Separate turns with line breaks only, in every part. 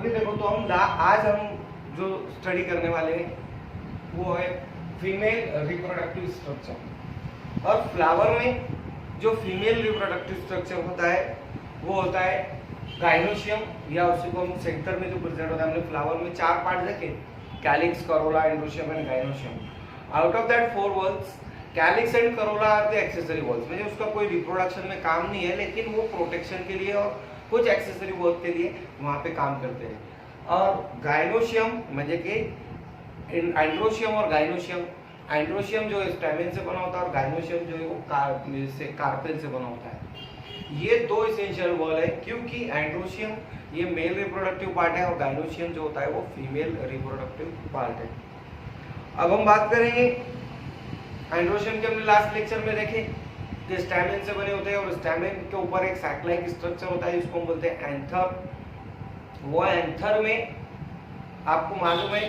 अभी देखो तो आज हम जो स्टडी करने वाले हैं वो है फीमेल रिप्रोडक्टिव स्ट्रक्चर। और फ्लावर में जो फीमेल रिप्रोडक्टिव स्ट्रक्चर होता है वो होता है गाइनोशियम, या उसी को हम सेंटर में जो प्रेजेंट होता है, हमने फ्लावर में 4 पार्ट देखे, calyx, corolla, androecium and gynoecium. Out of that 4 whorls calyx and corolla are the accessory whorls, मतलब उसका कोई रिप्रोडक्शन में काम नहीं है, लेकिन वो प्रोटेक्शन के लिए और कुछ एक्सेसरी वॉल्स के लिए वहाँ पे काम करते हैं। और गाइनोशियम म्हणजे की एंड्रोशियम और गाइनोशियम, एंड्रोशियम जो स्टैमेन से बना होता है और गाइनोशियम जो है वो कार्पेल से बना होता है। ये 2 इसेंशियल वॉल है, क्योंकि एंड्रोशियम ये मेल रिप्रोडक्टिव पार्ट है और गाइनोशियम जो होता है वो फीमेल रिप्रोडक्टिव पार्ट है। अब हम बात करेंगे एंड्रोशियम के, हमने लास्ट लेक्चर में देखे कि स्टैमेन से बने होते हैं और स्टैमेन के ऊपर एक सैक लाइक स्ट्रक्चर होता है जिसको हम बोलते हैं एंथर। वो एंथर में आपको मालूम है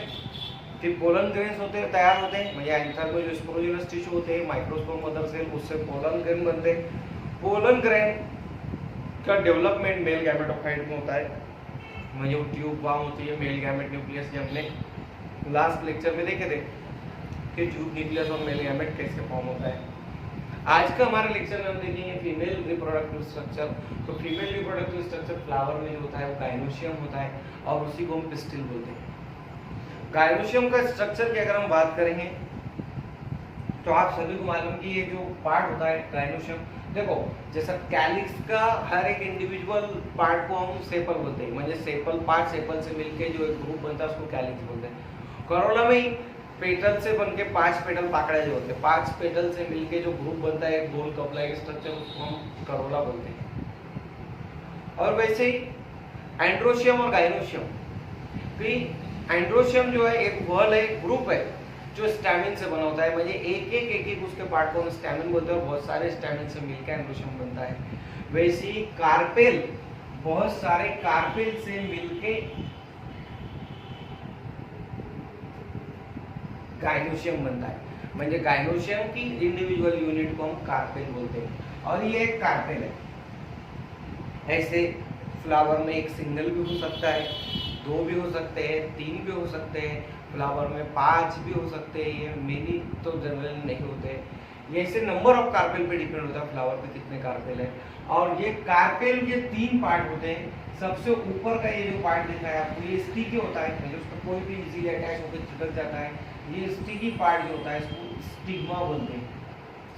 कि पोलन ग्रेन्स होते हैं, तैयार होते हैं, मतलब एंथर में जो स्पोरोजिनस टिश्यू होते हैं, माइक्रोस्पोर मदर सेल, उससे पोलन ग्रेन बनते हैं। पोलन ग्रेन का डेवलपमेंट मेल गैमेटोफाइट में होता है, मतलब वो ट्यूब वहाँ होती है मेल गैमेट न्यूक्लियस, जो हमने लास्ट लेक्चर में देखे थे कि ट्यूब न्यूक्लियस और मेल गैमेट कैसे फॉर्म होता है। आज का हमारे लेक्चर में हम देखेंगे फीमेल रिप्रोडक्टिव स्ट्रक्चर। तो फीमेल रिप्रोडक्टिव स्ट्रक्चर फ्लावर में जो होता है वो गाइनोशियम होता है और उसी को हम पिस्टिल बोलते हैं। गाइनोशियम का स्ट्रक्चर की अगर हम बात करेंगे तो आप सभी को मालूम कि ये जो पार्ट होता है गाइनोशियम, देखो जैसा कैलिक्स का हर एक इंडिविजुअल पार्ट को हम सेपल बोलते हैं, मतलब सेपल पार्ट सेपल से मिलके जो एक ग्रुप बनता है उसको कैलिक्स बोलते हैं। करोला में ही पेटल से बनके 5 पेटल पाकड़े जो होते हैं, 5 पेटल से मिलके जो ग्रुप बनता है गोल कप लाइक स्ट्रक्चर, उसको हम करोला बोलते हैं। और वैसे ही एंड्रोशियम और गाइनोशियम, कि एंड्रोशियम जो है एक वॉल है, ग्रुप है जो स्टैमिन से बना होता है, मतलब एक उसके पार्ट को हम स्टैमिन बोलते हैं और बहुत सारे स्टैमिन से मिलकर एंड्रोशियम बनता है। वैसे ही कार्पेल, बहुत सारे कार्पेल से मिलके गाइनोशियम बनता है, म्हणजे गाइनोशियम की इंडिविजुअल यूनिट को हम कार्पेल बोलते हैं। और ये एक कार्पेल है। ऐसे फ्लावर में एक सिंगल भी हो सकता है, 2 भी हो सकते हैं, 3 भी हो सकते हैं, फ्लावर में 5 भी हो सकते हैं, ये मेनी तो जनरली नहीं होते। ये ऐसे नंबर ऑफ कार्पेल पे डिपेंड होता है फ्लावर पे कितने कार्पेल है। और ये कार्पेल ये 3 पार्ट होते हैं। सबसे ऊपर का ये जो पार्ट दिख रहा है आपको, ये स्टिकी होता है, मतलब उसको कोई भी इजीली अटैच होकर चिपक जाता है। ये स्टिकी पार्ट जो होता है इसको स्टिग्मा बोलते हैं,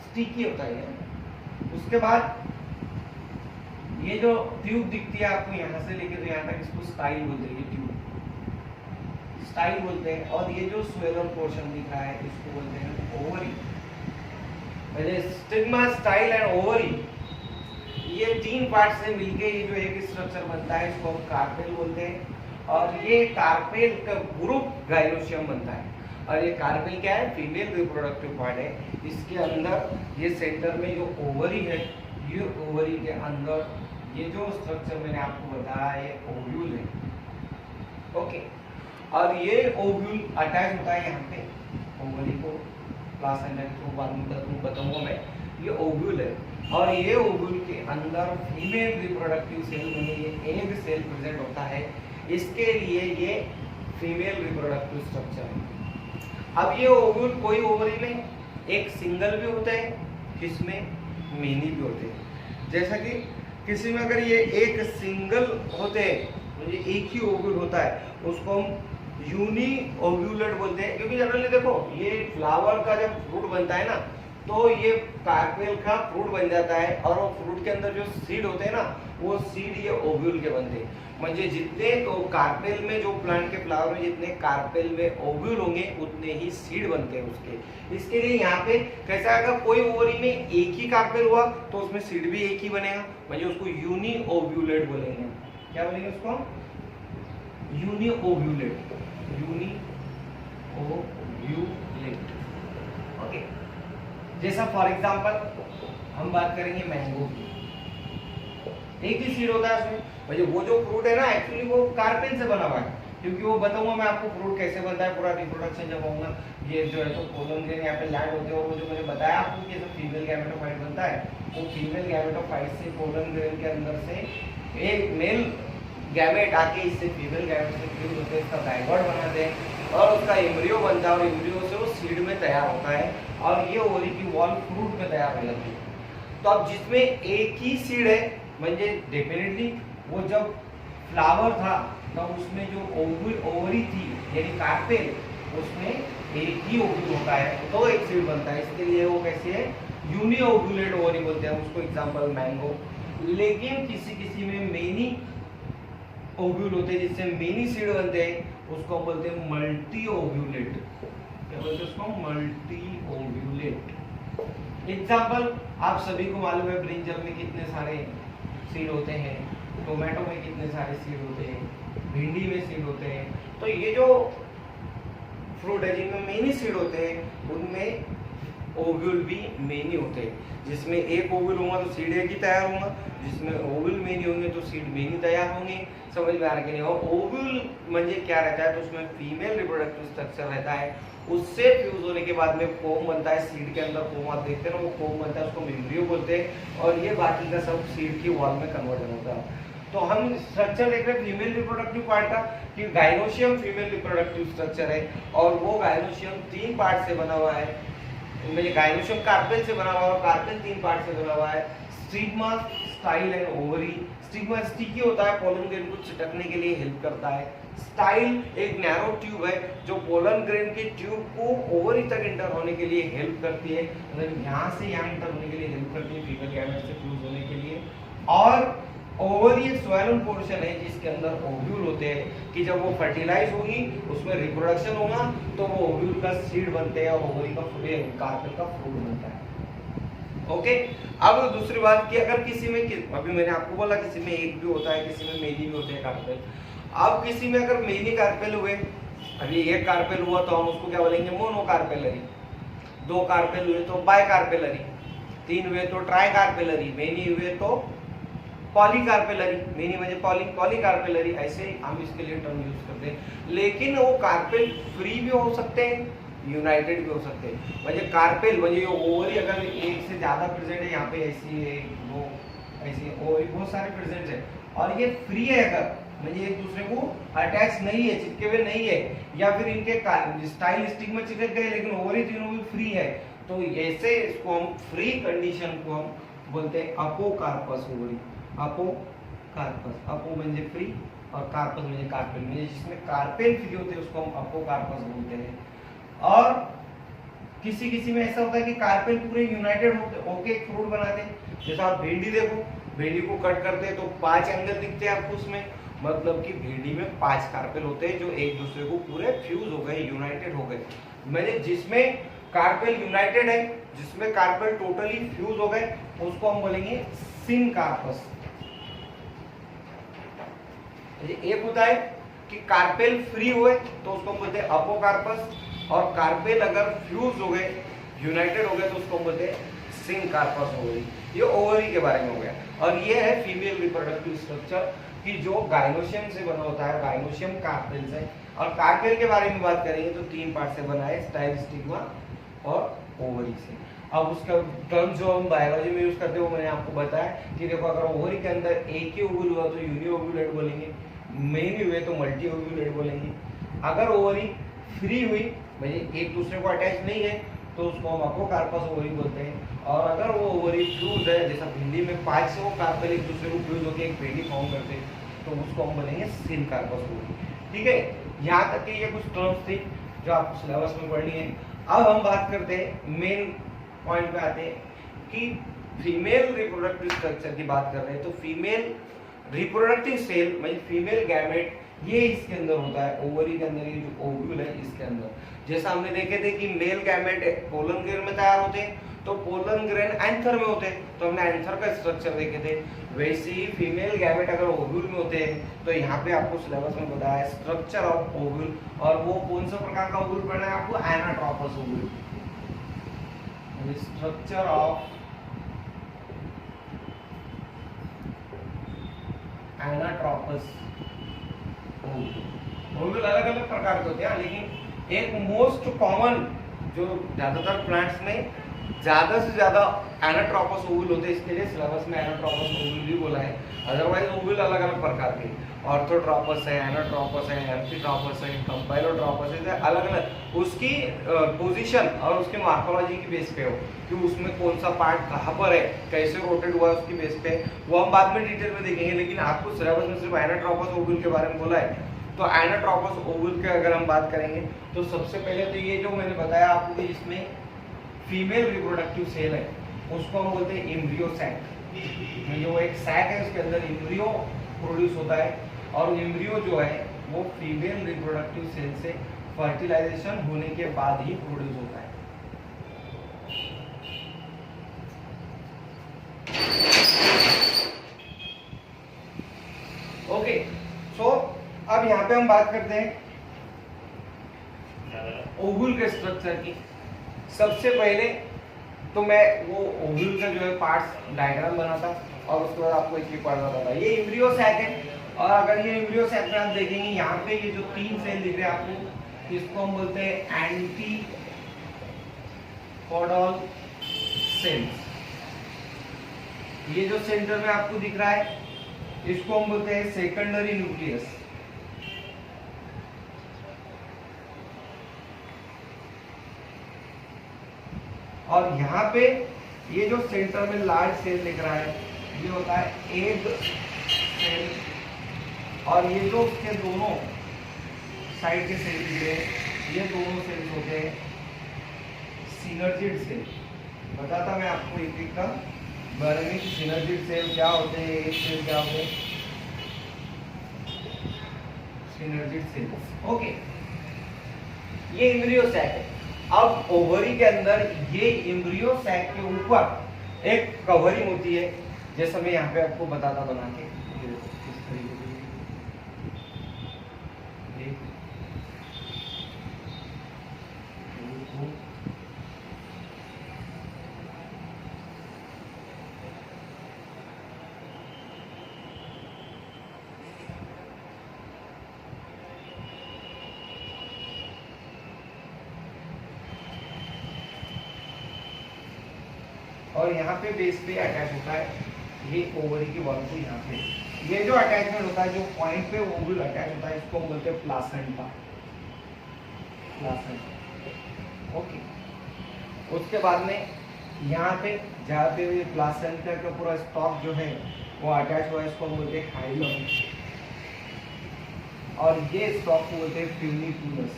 स्टिकी होता है ये। उसके बाद ये जो ट्यूब दिखती है आपको यहाँ से लेकर तो यहाँ तक, इसको स्टाइल बोलते हैं, ये ट्यूब स्टाइल बोलते हैं। और ये जो स्वेलर पोर्शन दिख रहा है इसको बोलते हैं ओवरी, मतलब स्टिग्मा, स्टाइल एंड ओवरी, ये 3 पार्ट से मिलके ये जो एक स्ट्रक्चर बनता है इसको हम कार्पेल बोलते हैं। और ये कार्पेल का ग्रुप गाइनोशियम बनता है। और ये कार्पेल क्या है, फीमेल रिप्रोडक्टिव पार्ट है। इसके अंदर ये सेंटर में जो ओवरी है, ये ओवरी के अंदर ये जो स्ट्रक्चर मैंने आपको बताया ये ओव्यूल है, ओके। और ये ओव्यूल अटैच होता है यहाँ पे ओवरी को, प्लासेंटा को बाद में बताऊंगा मैं। ये ओव्यूल है और ये ओव्यूल के अंदर फीमेल रिप्रोडक्टिव सेल में ये एग सेल प्रेजेंट होता है, इसके लिए ये फीमेल रिप्रोडक्टिव स्ट्रक्चर है। अब ये ओव्यूल कोई ओवरी में एक सिंगल भी होता है, जिसमें मेनी भी होते हैं। जैसा कि किसी में अगर ये एक सिंगल होते हैं, मुझे एक ही ओव्यूल होता है, उसको हम यूनी ओव्यूलेट बोलते हैं। क्योंकि जनरली देखो ये फ्लावर का जब फ्रूट बनता है ना, तो ये कार्पेल का फ्रूट बन जाता है और वो फ्रूट के अंदर जो सीड होते हैं ना, वो सीड ये ओव्यूल के बनते हैं। म्हणजे जितने तो कार्पेल में जो प्लांट के फ्लावर में जितने कार्पेल में ओव्यूल होंगे उतने ही सीड बनते हैं उसके। इसके लिए यहाँ पे कैसा अगर कोई ओवरी में एक ही कार्पेल हुआ तो उसमें सीड भी एक ही बनेगा, म्हणजे उसको यूनी ओव्यूलेट बोलेंगे। क्या बोलेंगे उसको? Uniovulate, uniovulate, okay. जैसा फॉर एग्जांपल हम बात करेंगे मैंगो की, एक ही सीड होता है उसमें, म्हणजे वो जो फ्रूट है ना एक्चुअली वो कार्पेल से बना हुआ है। क्योंकि वो बताऊंगा मैं आपको फ्रूट कैसे बनता है, पूरा रिप्रोडक्शन जब होगा। ये जो है तो पोलन ग्रेन यहाँ पे लैंड होते हैं और वो जो मैंने बताया आपको कि जब फीमेल गैमेटोफाइट बनता है, वो फीमेल गैमेटोफाइट से पोलन ग्रेन के अंदर से एक मेल गैमेट आके इससे फीमेल गैमेट से फ्यूज होते हैं, इसका जाइगोट बनाते हैं और उसका एम्ब्रियो बनता है और एम्ब्रियो से वो सीड में तैयार होता है और ये ओवरी की वॉल फ्रूट में तैयार होने लगती है। तो अब जिसमें एक ही सीड है म्हणजे डेफिनेटली वो जब फ्लावर था तब उसमें जो ओवरी थी यानी कार्पेल उसमें एक ही ओव्यूल होता है तो एक सीड बनता है, इसके लिए वो कैसे है यूनि ओव्यूलेट ओवरी बोलते हैं उसको, एग्जांपल मैंगो। लेकिन किसी किसी में मेनी ओव्यूल होते हैं जिससे मेनी सीड बनते हैं उसको बोलते हैं मल्टी ओव्यूलेट। क्या बोलते हैं उसको? Multi ovulate. एग्जांपल आप सभी को मालूम है ब्रिंजल में कितने सारे सीड होते हैं, टोमेटो में कितने सारे सीड होते हैं, भिंडी में सीड होते हैं। तो ये जो फ्रूट है जिनमें मेनी सीड होते हैं उनमें ओव्यूल भी मेनी होते हैं। जिसमें एक ओव्यूल होगा तो सीड एक ही तैयार होगा, जिसमें ओव्यूल मेनी होंगे तो सीड मेनी तैयार होंगे। समझ में आ रहा है कि नहीं? और ओव्यूल म्हणजे क्या रहता है तो उसमें फीमेल रिप्रोडक्टिव स्ट्रक्चर रहता है, उससे फ्यूज होने के बाद में कोम बनता है, सीड के अंदर कोम आप देखते हैं ना वो कोम बनता है उसको एम्ब्रियो बोलते हैं और ये बाकी का सब सीड की वॉल में कन्वर्जन होता है। तो हम स्ट्रक्चर देख रहे हैं फीमेल रिप्रोडक्टिव पार्ट का कि गाइनोशियम फीमेल रिप्रोडक्टिव स्ट्रक्चर है और वो गाइनोशियम 3 पार्ट से बना हुआ है। मेरे गाइनोशियम कार्पेल से बना हुआ है और कार्पेल 3 पार्ट से बना हुआ है, stigma, style and ovary. Stigma sticky होता है, पोलन ग्रेन को चिटकने के लिए हेल्प करता है। स्टाइल एक नैरो ट्यूब है जो पोलन ग्रेन के ट्यूब को ओवरी तक इंटर होने के लिए हेल्प करती है, मतलब यहाँ से यहाँ इंटर होने के लिए हेल्प करती है फीमेल गैमेट से फ्यूज होने के लिए। और ओवरी एक स्वैलन पोर्शन है जिसके अंदर ओव्यूल होते हैं कि जब वो फर्टिलाइज होगी उसमें रिप्रोडक्शन होगा तो वो ओव्यूल का सीड बनते हैं और ओवरी का कार्पेल का फ्रूट बनता है। ओके, अब दूसरी बात कि अगर किसी में अभी मैंने आपको बोला किसी में एक भी होता है, किसी में मेनी भी होते हैं कार्पेल। अब किसी में अगर मेनी कार्पेल हुए, अभी एक कार्पेल हुआ तो हम उसको क्या बोलेंगे? Mono carpellary. 2 कार्पेल हुए तो बाय कार्पेलरी, 3 हुए तो ट्राई कार्पेलरी, मेनी हुए तो पॉलीकार्पेलरी। मेनी म्हणजे पॉलीकार्पेलरी, ऐसे हम इसके लिए टर्म यूज करते हैं। लेकिन वो कार्पेल फ्री भी हो सकते हैं, यूनाइटेड भी हो सकते हैं। म्हणजे कार्पेल म्हणजे ओवरी अगर एक से ज्यादा प्रेजेंट है, यहाँ पे ऐसी है, वो ऐसी ओवरी बहुत सारे प्रेजेंट है और ये फ्री है अगर म्हणजे एक दूसरे को अटैच नहीं है, चिपके हुए नहीं है, या फिर इनके स्टाइल स्टिग्मा चिपक गए लेकिन ओवरी तीनों भी फ्री है, तो ऐसे इसको हम फ्री कंडीशन को हम बोलते हैं अपोकार्पस ओवरी। अपोकार्पस, अपो म्हणजे फ्री और कार्पस म्हणजे कार्पेल, म्हणजे जिसमें कार्पेल फ्री होते हैं उसको हम अपोकार्पस बोलते हैं। और किसी किसी में ऐसा होता है कि कार्पेल पूरे यूनाइटेड होके एक फ्रूट बनाते हैं। जैसे आप भिंडी देखो, भिंडी को कट करते हैं तो 5 एंगल दिखते हैं आपको उसमें, मतलब कि भिंडी में 5 कार्पेल होते हैं जो एक दूसरे को पूरे फ्यूज हो गए, यूनाइटेड हो गए। मतलब जिसमें कार्पेल यूनाइटेड है, जिसमें कार्पेल टोटली फ्यूज हो गए उसको हम बोलेंगे सिनकार्पस। एक होता है कि कार्पेल फ्री हुए तो उसको हम बोलते हैं अपोकार्पस और कार्पेल अगर फ्यूज हो गए, यूनाइटेड हो गए तो उसको हम बोलते हैं सिनकार्पस ओवरी। ये ओवरी के बारे में हो गया। और ये है फीमेल रिप्रोडक्टिव स्ट्रक्चर कि जो गाइनोशियम से बना होता है, गाइनोशियम कार्पेल से। और कार्पेल के बारे में बात करेंगे तो 3 पार्ट से बना है, स्टाइल, स्टिग्मा और ओवरी से। अब उसका टर्म जो हम बायोलॉजी में यूज करते हैं वो मैंने आपको बताया कि देखो अगर ओवरी के अंदर एक ही ओव्यूल हुआ तो यूनि ओव्यूलेट बोलेंगे, मेनी हुए तो मल्टी ओव्यूलेट बोलेंगे। अगर ओवरी फ्री हुई मतलब एक दूसरे को अटैच नहीं है तो उसको हम अपोकार्पस ओवरी बोलते हैं। और अगर वो ओवरी फ्यूज है, जैसा भिंडी में 5 से वो कार्पेल एक दूसरे को फ्यूज होकर एक भिंडी फॉर्म करते हैं तो उसको हम बोलेंगे सिनकार्पस ओवरी। ठीक है, यहाँ तक कि ये कुछ टर्म्स थी जो आपको सिलेबस में पढ़नी है। अब हम बात करते हैं मेन पॉइंट पे आते हैं कि फीमेल रिप्रोडक्टिव स्ट्रक्चर की बात कर रहे हैं तो फीमेल रिप्रोडक्टिव सेल मतलब फीमेल गैमेट ये इसके अंदर होता है, ओवरी के अंदर ये जो ओव्यूल है इसके अंदर। जैसा हमने देखे थे कि मेल गैमेट पोलन ग्रेन में तैयार होते हैं तो पोलन ग्रेन एंथर में होते हैं, तो हमने एंथर का स्ट्रक्चर देखे थे। वैसे ही फीमेल गैमेट अगर ओव्यूल में होते हैं तो यहाँ पे आपको सिलेबस में बताया है स्ट्रक्चर ऑफ ओव्यूल, और वो कौन सा प्रकार का ओव्यूल पढ़ना है आपको? Anatropous ovule. Structure of anatropous ovule अलग अलग प्रकार के होते हैं, लेकिन एक मोस्ट कॉमन जो ज्यादातर प्लांट्स में ज्यादा से ज्यादा एनाट्रोपस ओवुल होते हैं, इसके लिए सिलेबस में एनाट्रोपस ओवुल भी बोला है। अदरवाइज ओवुल अलग अलग प्रकार के, ऑर्थोट्रोपस है, एनाट्रोपस है, एम्फीट्रोपस है, कंपाइलोट्रोपस है, अलग अलग उसकी पोजीशन और उसके मार्कोलॉजी की बेस पे हो कि उसमें कौन सा पार्ट कहाँ पर है, कैसे रोटेट हुआ है उसकी बेस पे, वो हम बाद में डिटेल में देखेंगे। लेकिन आपको सिलेबस में सिर्फ एनाट्रोपस ओवुल के बारे में बोला है। तो एनाट्रोपस ओवुल के अगर हम बात करेंगे तो सबसे पहले तो ये जो मैंने बताया आपको कि इसमें फीमेल रिप्रोडक्टिव सेल है, उसको हम बोलते हैं एम्ब्रियो सैक। जो एक सैक है उसके अंदर एम्ब्रियो प्रोड्यूस होता है, और एम्ब्रियो जो है वो फीमेल रिप्रोडक्टिव सेल से फर्टिलाइजेशन होने के बाद ही प्रोड्यूस होता है। ओके, सो अब यहाँ पे हम बात करते हैं ओवुल के स्ट्रक्चर की। सबसे पहले तो मैं वो ओवुल का जो है पार्ट्स डायग्राम बनाता और उसके बाद आपको एक पार्ट बताता। ये एम्ब्रियो सैक है, और अगर ये एम्ब्रियो सैक में आप देखेंगे यहाँ पे ये जो 3 सेल दिख रहे हैं आपको, इसको हम बोलते हैं एंटीपोडल सेल्स। ये जो सेंटर में आपको दिख रहा है इसको हम बोलते हैं सेकेंडरी न्यूक्लियस। और यहाँ पे ये जो सेंटर में लार्ज सेल दिख रहा है ये होता है एग सेल, और ये जो उसके दोनों साइड के सेल दिख रहे हैं ये दोनों सेल्स होते हैं सिनर्जिड सेल। बताता मैं आपको एक एक का बारे में कि सिनर्जिड सेल क्या होते हैं, एग सेल क्या होते हैं, सिनर्जिड सेल। ओके, ये एम्ब्रियो सैक है। अब ओवरी के अंदर ये एम्ब्रियो सैक के ऊपर एक कवरिंग होती है, जैसा मैं यहाँ पे आपको बताता बना के। इस तरीके और यहाँ पे बेस पे अटैच होता है ये ओवरी की वॉल को। यहाँ पे ये जो अटैचमेंट होता है, जो पॉइंट पे ओवुल अटैच होता है, इसको हम बोलते हैं प्लासेंटा। ओके, उसके बाद में यहाँ पे जहाँ पे ये प्लासेंटा का पूरा स्टॉक जो है वो अटैच हुआ है, इसको हम बोलते हैं हाइलम, और ये स्टॉक को बोलते हैं फ्यूनिक्यूलस।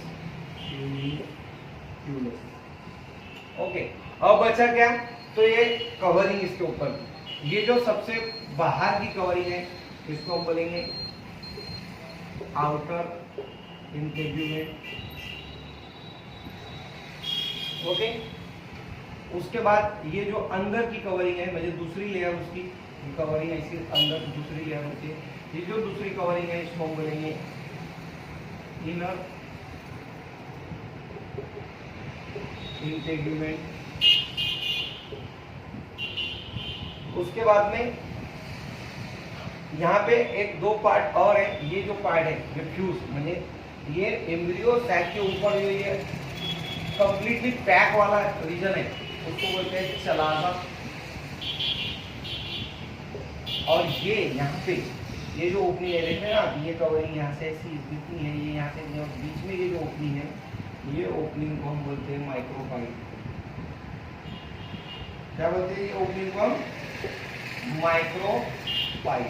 ओके, अब बचा क्या? तो ये कवरिंग इसके ऊपर, ये जो सबसे बाहर की कवरिंग है इसको हम बोलेंगे आउटर इंटेग्यूमेंट। ओके, उसके बाद ये जो अंदर की कवरिंग है, मतलब दूसरी लेयर उसकी कवरिंग है, इसके अंदर दूसरी लेयर होती है, ये जो दूसरी कवरिंग है इसको हम बोलेंगे इनर इंटेग्यूमेंट। उसके बाद में यहाँ पे एक दो पार्ट और है, ये जो पार्ट है ये फ्यूज, माने ये एम्ब्रियो सैक के ऊपर जो ये कंप्लीटली पैक वाला रीजन है उसको बोलते हैं चलाना। और ये यहाँ पे ये जो ओपनिंग है देख रहे हैं ना, ये कवरिंग यहाँ से ऐसी इतनी है, ये यहाँ से बीच में ये जो ओपनिंग है, ये ओपनिंग को हम बोलते हैं माइक्रोपाइल। क्या बोलते हैं ये ओपनिंग को? माइक्रोपाइल।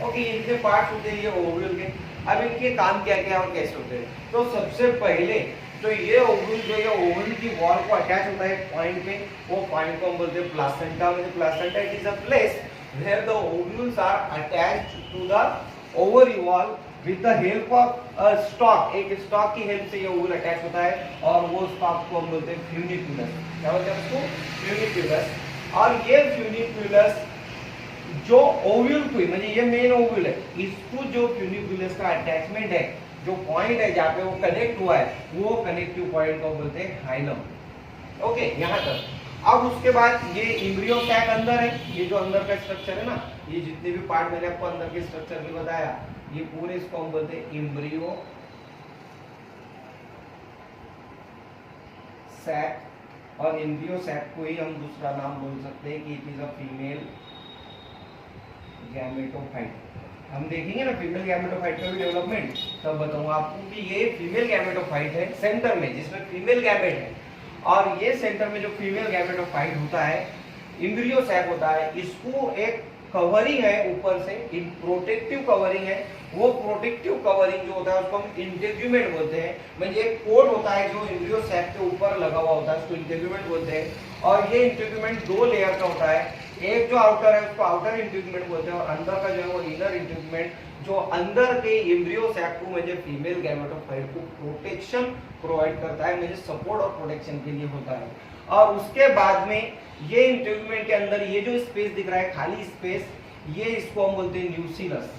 ओके, इनके पार्ट्स होते हैं ये ओवुल के। अब इनके काम क्या क्या और कैसे होते हैं? तो सबसे पहले तो ये ओवुल जो है ओवुल की वॉल को अटैच होता है पॉइंट पे, वो पॉइंट को हम बोलते हैं प्लासेंटा। मतलब placenta it is a place where the ovules are attached to the ovary wall with the help of a stalk। एक स्टॉक की हेल्प से ये ओवुल अटैच होता है, और वो स्टॉक को हम बोलते हैं फ्यूनिक्यूलस। क्या बोलते हैं उसको? फ्यूनिक्यूलस। और ये फ्यूनिक्यूलस जो ओव्यूल को, मतलब ये मेन ओव्यूल है, इसको जो फ्यूनिक्यूलस का अटैचमेंट है, जो पॉइंट है जहाँ पे वो कनेक्ट हुआ है, वो कनेक्टिव पॉइंट को बोलते हैं हाइलम। ओके, यहाँ तक। अब उसके बाद ये एम्ब्रियो सैक अंदर है, ये जो अंदर का स्ट्रक्चर है ना, ये जितने भी पार्ट मैंने आपको अंदर के स्ट्रक्चर में बताया, ये पूरे इसको हम बोलते हैं एम्ब्रियो सैक और एम्ब्रियो सैक को ही हम दूसरा नाम बोल सकते हैं कि it is a female gametophyte. हम देखेंगे ना फीमेल गैमेटोफाइट का भी डेवलपमेंट, तब बताऊंगा आपको कि ये फीमेल गैमेटोफाइट है सेंटर में जिसमें फीमेल गैमेट है, और ये सेंटर में जो फीमेल गैमेटोफाइट होता है एम्ब्रियो सैक होता है, इसको एक कवरिंग है ऊपर से, एक प्रोटेक्टिव कवरिंग है। वो प्रोटेक्टिव कवरिंग जो होता है उसको हम इंटेग्यूमेंट बोलते हैं, म्हणजे एक कोट होता है जो एम्ब्रियो सैक के ऊपर लगा हुआ होता है, उसको इंटेग्यूमेंट बोलते हैं। और ये इंटेग्यूमेंट दो लेयर का होता है, एक जो आउटर है उसको आउटर इंटेग्यूमेंट बोलते हैं, और अंदर का जो है वो इनर इंटेग्यूमेंट, जो अंदर के एम्ब्रियो सैक को म्हणजे फीमेल गैमेटोफाइट को प्रोटेक्शन प्रोवाइड करता है, म्हणजे सपोर्ट और प्रोटेक्शन के लिए होता है। और उसके बाद में ये इंटेग्यूमेंट के अंदर ये जो स्पेस दिख रहा है खाली स्पेस, ये इसको हम बोलते हैं न्यूक्लियस।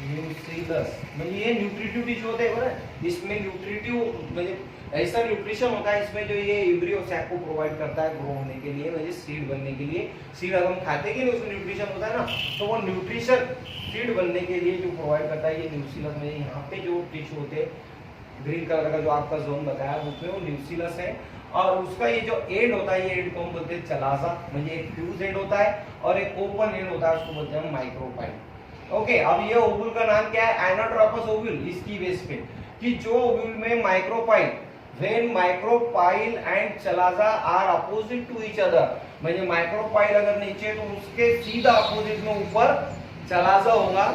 न्यूक्लियस म्हणजे ये न्यूट्रिटिव टिश्यू होते हैं बराबर, इसमें न्यूट्रिटिव म्हणजे ऐसा न्यूट्रिशन होता है इसमें जो ये एम्ब्रियो सैक को प्रोवाइड करता है ग्रो होने के लिए, म्हणजे सीड बनने के लिए। सीड अगर हम खाते कि नहीं उसमें न्यूट्रिशन होता है ना, तो वो न्यूट्रिशन सीड बनने के लिए जो प्रोवाइड करता है ये न्यूक्लियस। में यहाँ पे जो टिश्यू होते हैं ग्रीन कलर का जो आपका जोन बताया उसमें वो न्यूक्लियस है, और उसका ये जो एंड होता है ये एंड को हम बोलते हैं चलाजा, म्हणजे एक फ्यूज एंड होता है और एक ओपन एंड होता है, उसको बोलते हैं माइक्रोपाइल। ओके, अब ये ओव्यूल का नाम क्या है? Anatropous ovule. इसकी बेस पे कि जो ओव्यूल में micropyle, when micropyle and chalaza are opposite to each other, म्हणजे माइक्रोपाइल अगर नीचे तो उसके सीधा अपोजिट में ऊपर चलाजा होगा,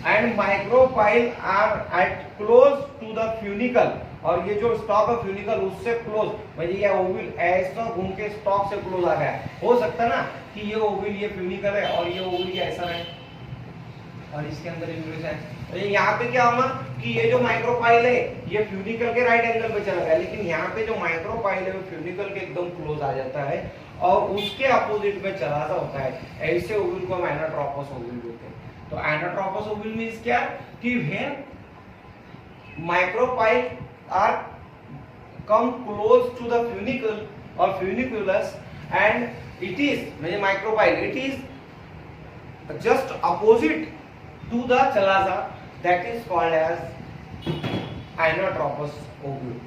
and micropyle are at close to the funicle, और ये जो स्टॉक ऑफ फ्यूनिकल उससे क्लोज, म्हणजे ये ओव्यूल ऐसा घूम के स्टॉक से क्लोज आ गया है। हो सकता है ना कि ये ओव्यूल ये फ्यूनिकल है और ये ओव्यूल ये ऐसा है और इसके अंदर एम्ब्रियो है। यहाँ पे क्या होगा कि ये जो माइक्रोपाइल है ये फ्यूनिकल के राइट एंगल पे चला गया, लेकिन यहाँ पे जो माइक्रोपाइल है वो फ्यूनिकल के एकदम क्लोज आ जाता है और उसके अपोजिट में चलाजा होता है। ऐसे ओव्यूल को हम एनाट्रोपस ओव्यूल बोलते हैं। तो एनाट्रोपस ओव्यूल मींस क्या कि when micropyle are come close to the funicle or funiculus, and it is म्हणजे micropyle, it is just opposite to the chalaza, that is called as anatropous ovule।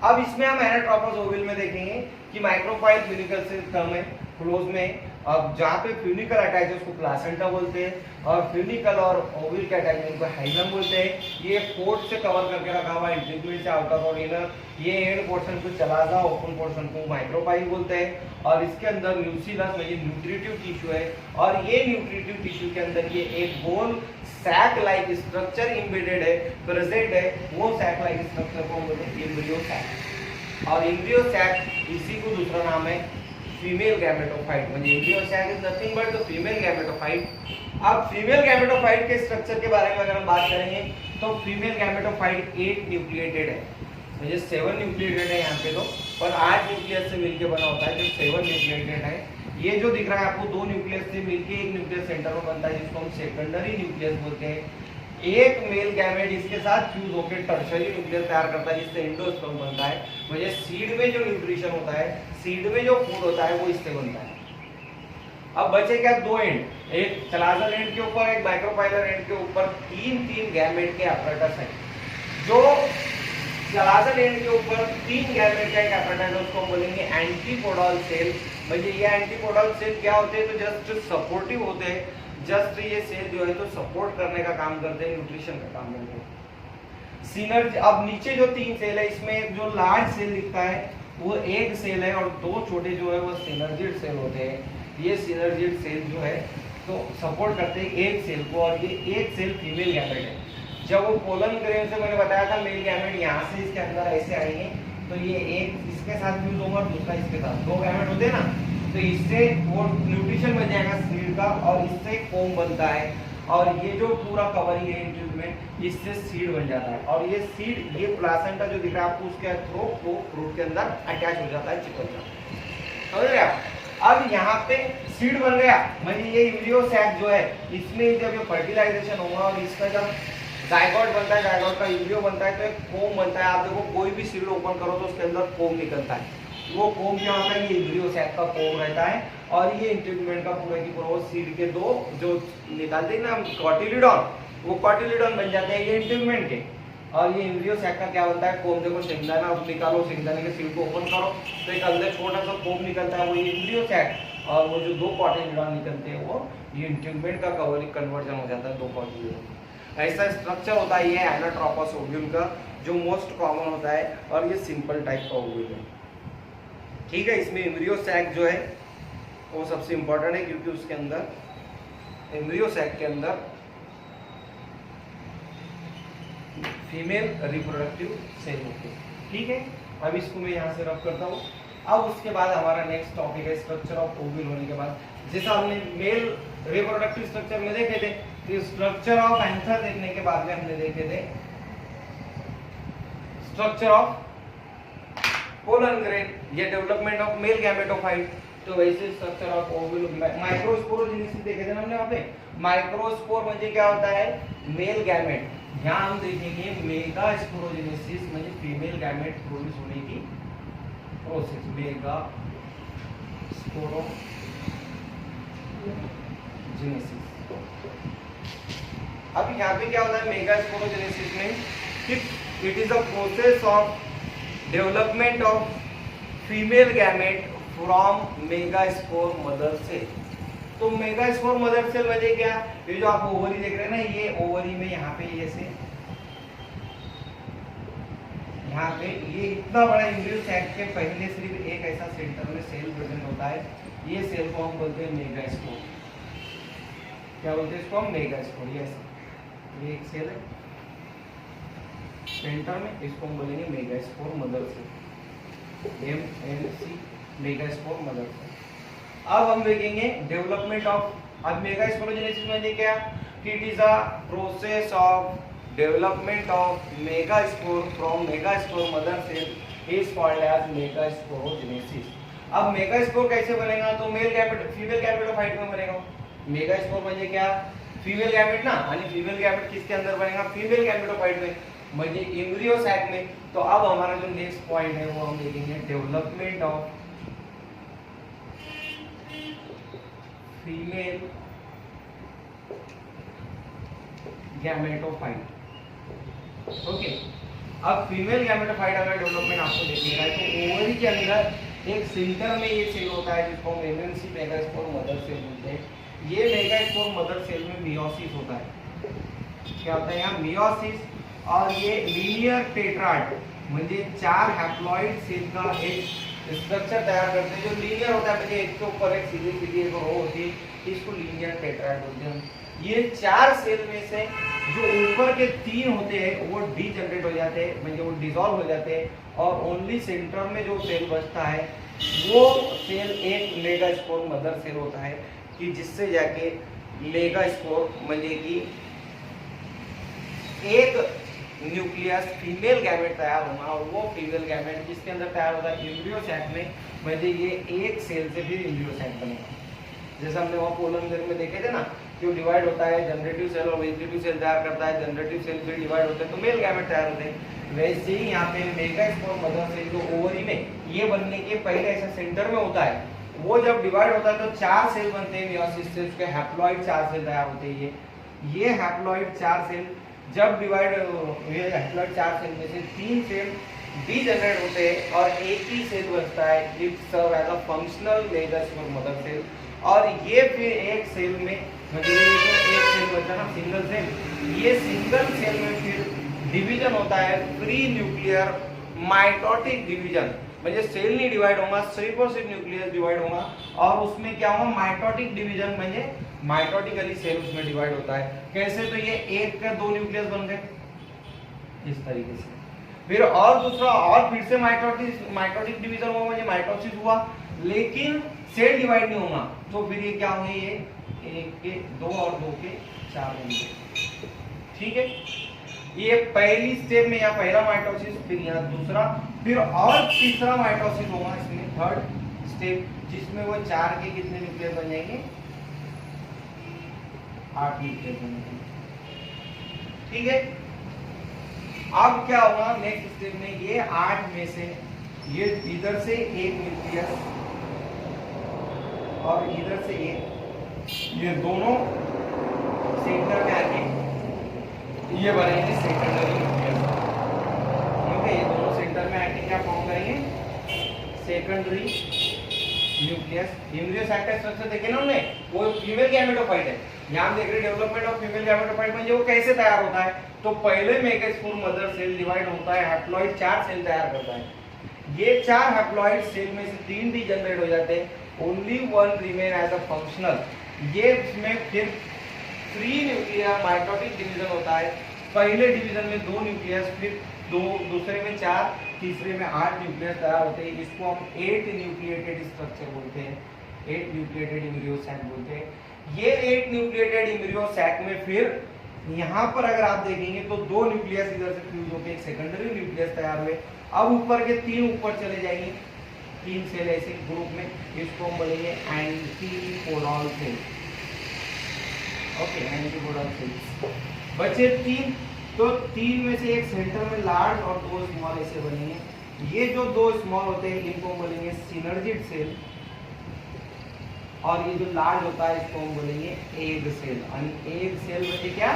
अब इसमें हम anatropous ovule में देखेंगे कि micropyle funicle से कम है, close में। अब जहाँ पे फ्यूनिकल अटैच है उसको प्लासेंटा बोलते हैं, और फ्यूनिकल और ओव्यूल के अटैचमेंट को हाइलम बोलते हैं। ये पोर्ट से कवर करके रखा हुआ है, इंटीग्यूमेंट से आउटर और इनर। ये एंड पोर्शन को चलाजा, ओपन पोर्शन को माइक्रोपाइल बोलते हैं, और इसके अंदर न्यूक्लियस में ये न्यूट्रिटिव टिश्यू है, और ये न्यूट्रिटिव टिश्यू के अंदर ये एक गोल सैक लाइक स्ट्रक्चर एम्बेडेड है, प्रेजेंट है। वो सैक लाइक स्ट्रक्चर को बोलते हैं एम्ब्रियो सैक, और एम्ब्रियो सैक इसी को दूसरा नाम है फीमेल गैमेटोफाइट, म्हणजे embryo sac is nothing but the female gametophyte. अब फीमेल गैमेटोफाइट के स्ट्रक्चर के बारे में अगर हम बात करेंगे तो फीमेल गैमेटोफाइट 8 न्यूक्लिएटेड है, म्हणजे 7 न्यूक्लिएटेड है यहाँ पे तो, पर 8 न्यूक्लियस से मिलके बना होता है, जो 7 न्यूक्लिएटेड है। ये जो दिख रहा है आपको 2 न्यूक्लियस से मिलके एक न्यूक्लियस सेंटर में बनता है, जिसको हम सेकेंडरी न्यूक्लियस बोलते हैं। एक मेल गैमेट इसके साथ फ्यूज होकर टर्शरी न्यूक्लियस तैयार करता है, जिससे एंडोस्पर्म बनता है। म्हणजे सीड में जो न्यूट्रिशन होता है, सीड में जो फूड होता है वो इससे बनता है। अब बचे क्या? 2 एंड, एक चलाजल एंड के ऊपर, एक माइक्रोपाइलर एंड के ऊपर 3 गैमेट के अपरेटस है। जो चलाजल एंड के ऊपर 3 गैमेट का एक अपरेटस है उसको हम बोलेंगे एंटीपोडल सेल। म्हणजे ये एंटीपोडल सेल क्या होते हैं? तो जस्ट सपोर्टिव होते हैं, जस्ट ये सेल जो है तो सपोर्ट करने का काम करते हैं, न्यूट्रिशन का काम करते हैं। सिनर्जी, अब नीचे जो 3 सेल है इसमें जो लार्ज सेल दिखता है वो एक सेल है, और 2 छोटे जो है वो सिनर्जिड सेल होते हैं। ये सिनर्जिड सेल जो है तो सपोर्ट करते हैं एक सेल को, और ये एक सेल फीमेल गैमेट है। जब वो पोलन ग्रेन से मैंने बताया था मेल गैमेट यहाँ से इसके अंदर ऐसे आएंगे, तो ये एक इसके साथ फ्यूज होगा, दूसरा इसके साथ, 2 गैमेट होते हैं ना, तो इससे वो न्यूट्रिशन बन जाएगा सीड का, और इससे कोम बनता है, और ये जो पूरा कवरिंग है इंटीग्यूमेंट, इससे सीड बन जाता है। और ये सीड, ये प्लासेंटा जो दिख रहा है आपको, उसके थ्रू को फ्रूट के अंदर अटैच हो जाता है, चिपक जाता है। समझ रहे आप? अब यहाँ पे सीड बन गया, मतलब ये एम्ब्रियो सैक जो है इसमें जब ये फर्टिलाइजेशन होगा और इसका जब जायगोट बनता है, जायगोट का एम्ब्रियो बनता है, तो एक कोम बनता है। आप देखो कोई भी सीड ओपन करो तो उसके अंदर कोम निकलता है। वो कोम क्या होता है? ये एम्ब्रियो सैक का कोम रहता है, और ये इंटीग्यूमेंट का पूरा की पूरा सीड के 2 जो निकालते हैं ना कॉटिलिडॉन, वो कॉटिलिडॉन बन जाते हैं ये इंटीग्यूमेंट के। और ये एम्ब्रियो सैक का क्या बनता है, कोम देखो शेंगदाना निकालो, शेंगदाने के सील को ओपन करो तो एक अंदर छोटा सा कोम निकलता है, वो ये एम्ब्रियो सैक, और वो जो दो कॉटिलिडॉन निकलते हैं वो ये इंट्यूबमेंट का कवरिंग कन्वर्जन हो जाता है दो कॉटिलिडॉन। ऐसा स्ट्रक्चर होता है ये एनाट्रोपस ओव्यूल का, जो मोस्ट कॉमन होता है, और ये सिंपल टाइप का ओव्यूल है। ठीक है, इसमें एम्ब्रियो सैक जो है वो सबसे इंपॉर्टेंट है, क्योंकि उसके अंदर एम्ब्रियो सैक के अंदर फीमेल रिप्रोडक्टिव सेल होते हैं। ठीक है, अब इसको मैं यहाँ से रब करता हूँ। अब उसके बाद हमारा नेक्स्ट टॉपिक है स्ट्रक्चर ऑफ ओव्यूल होने के बाद, जैसा हमने मेल रिप्रोडक्टिव स्ट्रक्चर में देखे थे, तो स्ट्रक्चर ऑफ एंथर देखने के बाद में हमने देखे थे स्ट्रक्चर ऑफ पोलन ग्रेन, ये डेवलपमेंट ऑफ मेल गैमेटोफाइट। तो वैसे स्ट्रक्चर ऑफ ओव्यूल माइक्रोस्पोरोजेनेसिस देखे थे ना हमने वहाँ पे। माइक्रोस्पोर म्हणजे क्या होता है, मेल गैमेट। यहाँ हम देखेंगे मेगास्पोरोजेनेसिस म्हणजे फीमेल गैमेट प्रोड्यूस होने की प्रोसेस, मेगास्पोरोजेनेसिस। अब यहाँ पे क्या होता है मेगास्पोरोजेनेसिस में, it is a process of development of female gamete from megaspore mother cell. तो मेगास्पोर मदर सेल म्हणजे क्या, ये जो आप ओवरी देख रहे हैं ना, ये ओवरी में यहाँ पे ये से यहाँ पे ये इतना बड़ा एम्ब्रियो सैक के पहले सिर्फ एक ऐसा सेंटर में सेल प्रेजेंट होता है, ये सेल को हम बोलते हैं मेगास्पोर। क्या बोलते हैं इसको हम, मेगास्पोर। ये एक सेल है सेंटर में, इसको हम बोलेंगे megaspore mother cell, MLC megaspore mother cell. अब हम देखेंगे डेवलपमेंट ऑफ, अब मेगास्पोरोजेनेसिस में क्या, it is a process of development of megaspore from megaspore mother cell is called as megasporogenesis. अब मेगास्पोर कैसे बनेगा, तो मेल गैमेट फीमेल गैमेटोफाइट में बनेगा। मेगास्पोर म्हणजे क्या, फीमेल गैमेट ना, आणि फीमेल गैमेट किसके अंदर बनेगा, फीमेल गैमेटोफाइट में, म्हणजे एम्ब्रियो सैक में। तो अब हमारा जो नेक्स्ट पॉइंट है वो हम देखेंगे development of female gametophyte. Okay, अब फीमेल गैमेटोफाइट अगर डेवलपमेंट आपको देखिएगा तो ओवरी के अंदर एक सेंटर में ये सेल होता है जिसको हम MLC मेगास्पोर मदर सेल बोलते हैं। ये मेगास्पोर मदर सेल में मियोसिस होता है। क्या होता है यहाँ, मियोसिस, और ये लीनियर टेट्राड म्हणजे 4 हैप्लॉइड सेल का एक स्ट्रक्चर तैयार करते हैं, जो लीनियर होता है, म्हणजे एक के ऊपर एक सीधी सीधी एक रो होती है, इसको लीनियर टेट्राड बोलते हैं। ये 4 सेल में से जो ऊपर के 3 होते हैं वो डीजनरेट हो जाते हैं, म्हणजे वो डिसॉल्व हो जाते हैं, और ओनली सेंटर में जो सेल बचता है वो सेल एक मेगास्पोर मदर सेल होता है, कि जिससे जाके मेगास्पोर म्हणजे कि एक न्यूक्लियस फीमेल गैमेट तैयार होना, और वो फीमेल गैमेट जिसके अंदर तैयार होता है एम्ब्रियो सैक में, म्हणजे ये एक सेल से फिर एम्ब्रियो सैक बनेगा। जैसे हमने वहाँ पोलन ग्रेन में देखे थे ना, कि वो डिवाइड होता है, जनरेटिव सेल और वेजिटेटिव सेल तैयार करता है, जनरेटिव सेल फिर डिवाइड होते हैं तो मेल गैमेट तैयार होते हैं। वैसे ही यहाँ पे मेगास्पोर मदर सेल जो ओवरी में ये बनने के पहले ऐसा सेंटर में होता है, वो जब डिवाइड होता है तो 4 सेल बनते हैं मियोसिस से, उसके हैप्लॉइड 4 सेल तैयार होते हैं। ये हैप्लॉइड 4 सेल जब डिवाइड, ये हैप्लॉइड 4 सेल में से 3 सेल डीजनरेट होते हैं और एक ही सेल बचता है, it serve as a functional megaspore mother cell. और ये फिर एक सेल में, मतलब एक सेल बचा ना सिंगल सेल, ये सिंगल सेल में फिर डिवीजन होता है, प्री न्यूक्लियर माइटोटिक डिवीजन, म्हणजे सेल नहीं डिवाइड होगा, सिर्फ और सिर्फ न्यूक्लियस डिवाइड होगा, और उसमें क्या होगा माइटोटिक डिवीजन, म्हणजे माइटोटिकली सेल उसमें डिवाइड होता है। कैसे, तो ये एक का 2 न्यूक्लियस बन गए इस तरीके से, फिर और दूसरा और फिर से माइटोटिक डिवीजन हुआ, म्हणजे माइटोसिस हुआ, लेकिन सेल डिवाइड नहीं होगा, तो फिर ये क्या होंगे, ये 1 के 2 और 2 के 4 होंगे। ठीक है, ये पहली स्टेप में यहाँ पहला माइटोसिस, फिर यहाँ दूसरा, फिर और तीसरा माइटोसिस होगा इसमें, थर्ड स्टेप, जिसमें वो 4 के कितने न्यूक्लियस बन जाएंगे, 8 न्यूक्लियस बन जाएंगे। ठीक है, अब क्या होगा नेक्स्ट स्टेप में, ये 8 में से ये इधर से एक न्यूक्लियस और इधर से एक, ये दोनों सेंटर में आके ये बनेंगे सेकेंडरी न्यूक्लियस। क्या फॉर्म करेंगे, सेकेंडरी न्यूक्लियस। एम्ब्रियो सैक का स्ट्रक्चर देखे ना हमने, वो फीमेल गैमेटोफाइट है। यहाँ देख रहे डेवलपमेंट ऑफ फीमेल गैमेटोफाइट म्हणजे वो कैसे तैयार होता है, तो पहले मेगास्पोर मदर सेल डिवाइड होता है, हैप्लॉइड 4 सेल तैयार करता है। ये 4 हैप्लॉइड सेल में से 3 डीजनरेट हो जाते हैं, only 1 remain as a functional. ये इसमें फिर 3 न्यूक्लियर माइटोटिक डिवीजन होता है। पहले डिवीजन में 2 न्यूक्लियस, फिर दूसरे में 4, तीसरे में 8 न्यूक्लियस तैयार होते हैं। इसको हम 8 न्यूक्लिएटेड स्ट्रक्चर बोलते हैं, 8 न्यूक्लिएटेड एम्ब्रियो सैक बोलते हैं। ये 8 न्यूक्लिएटेड एम्ब्रियो सैक में फिर यहाँ पर अगर आप देखेंगे तो 2 न्यूक्लियस इधर से फ्यूज होकर एक सेकेंडरी न्यूक्लियस तैयार हुए। अब ऊपर के 3 ऊपर चले जाएंगे, 3 सेल ऐसे ग्रुप में, इसको हम बोलेंगे antipodal cell. Okay, antipodal cell बचे 3, तो 3 में से एक सेंटर में लार्ज और 2 स्मॉल ऐसे बनेंगे। ये जो 2 स्मॉल होते हैं इनको हम बोलेंगे सिनर्जिड सेल, और ये जो लार्ज होता है इसको हम बोलेंगे एग सेल। और एग सेल बचे क्या,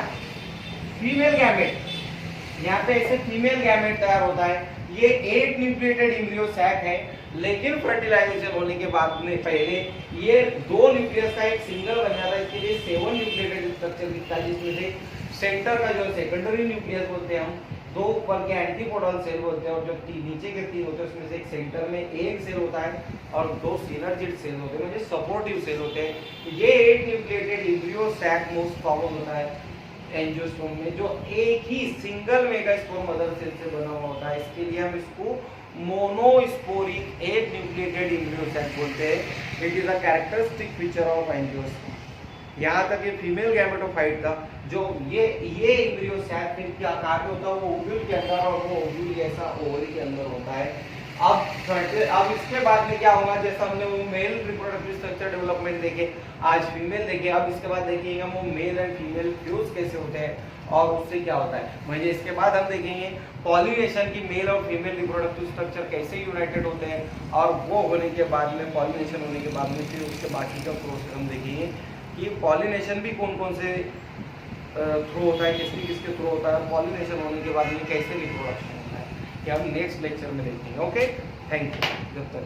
फीमेल गैमेट। यहाँ पे ऐसे फीमेल गैमेट तैयार होता है। ये 8 न्यूक्लिएटेड एम्ब्रियो सैक है, लेकिन फर्टिलाइजेशन होने के बाद में पहले ये 2 न्यूक्लियस का एक सिंगल बन जाता है। इसके लिए 7 न्यूक्लिएटेड स्ट्रक्चर दिखता है, जिसमें से सेंटर का जो सेकेंडरी न्यूक्लियस बोलते हैं हम, 2 ऊपर के एंटीपोडल सेल बोलते हैं, और जो नीचे के 3 होते हैं उसमें से एक सेंटर में एक सेल होता है और 2 सिनर्जिड सेल होते हैं, मतलब सपोर्टिव सेल होते हैं। ये 8 nucleated embryo sac most common होता है एंजियोस्पर्म में, जो एक ही सिंगल मेगास्पोर मदर सेल से बना हुआ होता है। इसके लिए हम इसको मोनोस्पोरिक 8 न्यूक्लिएटेड एम्ब्रियो सैक बोलते हैं। It is a characteristic feature of angiosperm. यहाँ तक ये फीमेल गैमेटोफाइट का जो ये एम्ब्रियो सैक फिर क्या आकार में होता है, वो ओव्यूल के अंदर, और वो ओव्यूल जैसा ओवरी के अंदर होता है। अब इसके बाद में क्या होगा, जैसा हमने वो मेल रिप्रोडक्टिव स्ट्रक्चर डेवलपमेंट देखे, आज फीमेल देखे, अब इसके बाद देखेंगे हम वो मेल एंड फीमेल फ्यूज कैसे होते हैं और उससे क्या होता है। मुझे इसके बाद हम देखेंगे पॉलिनेशन की मेल और फीमेल रिप्रोडक्टिव स्ट्रक्चर कैसे यूनाइटेड होते हैं, और वो होने के बाद में पॉलिनेशन होने के बाद में फिर उसके बाकी का प्रोसेस हम देखेंगे कि पॉलिनेशन भी कौन कौन से थ्रू होता है, किसके किसके थ्रू होता है, पॉलिनेशन होने के बाद में कैसे रिप्रोडक्शन होता है, कि हम नेक्स्ट लेक्चर में देखेंगे। Okay, thank you. जब तक